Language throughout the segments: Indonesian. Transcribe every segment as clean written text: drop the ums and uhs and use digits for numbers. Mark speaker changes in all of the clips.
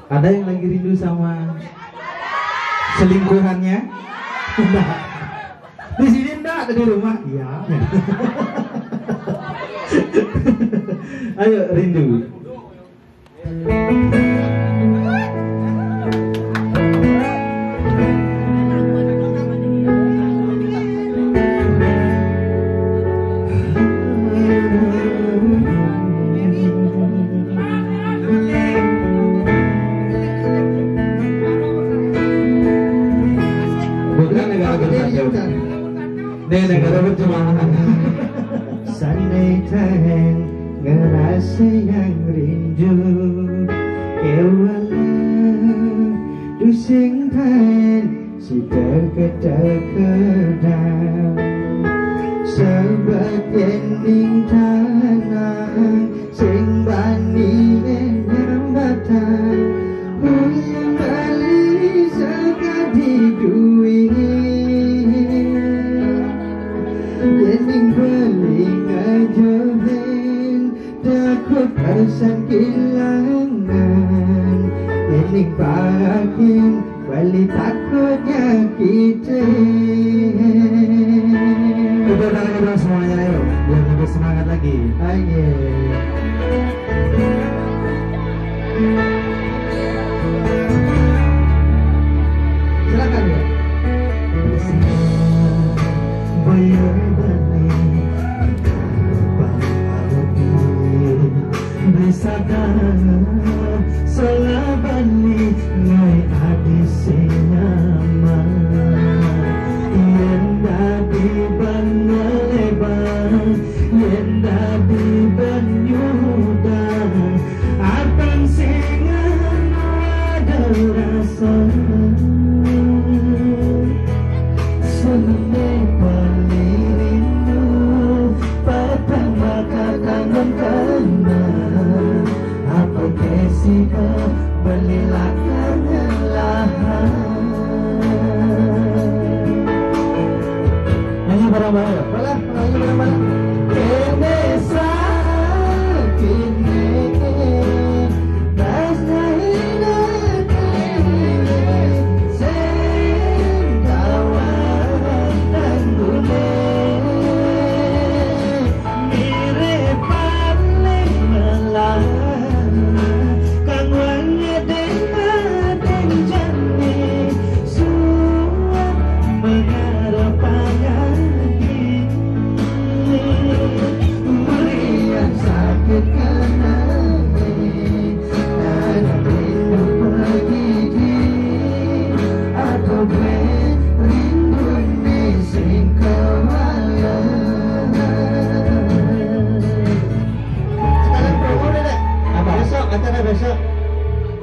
Speaker 1: Ada yang lagi rindu sama selingkuhannya? Enggak. Di sini enggak, ada di rumah. Iya. Ayo rindu. Negara berjemaah. Sandai ngerasa yang rindu kewala dusing tain si deket-deketan sebagian ning tanah sing bani nyambatan huyang bali sekadi duit yening beling ajohen takut perasaan kehilangan yening parakin balik takutnya kita. Udah dong semuanya, ayo biar lebih semangat lagi. Ayo. Silakan ya. Bayar selabani ngai adi senyama yenda di banaleban yenda di banyuda akan sengan ada rasa seneng paling rindu pertama kangen kenal apa kesika belilakan lahan nyanyi bareng-bareng balah nyanyi bareng-bareng kene sakine tas nahina sen kawan dan gune mirip paling melah besok.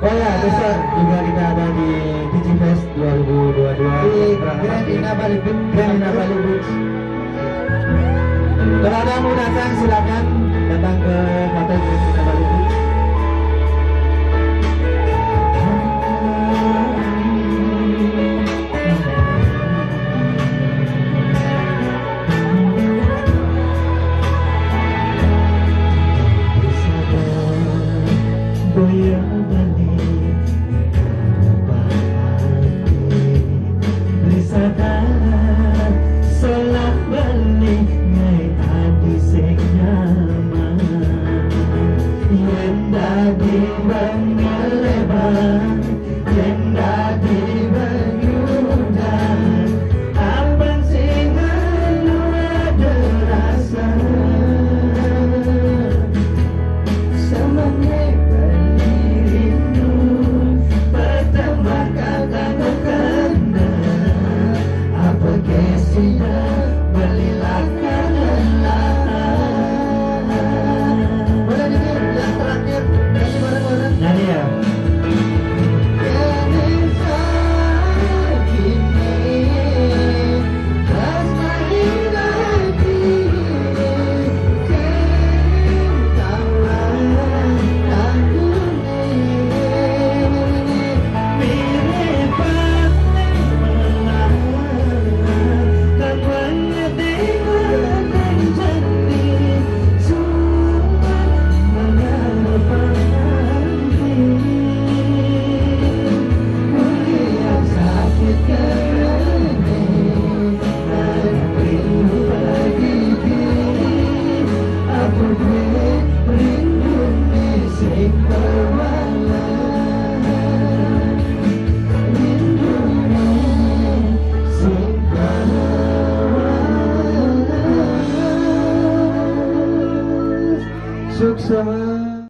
Speaker 1: Oh ya, besok juga kita ada di DJ Fest 2022 di Grandina Bali Beach. Kalau ada yang mau datang silakan datang ke hotel Grandina Bali Beach. Indo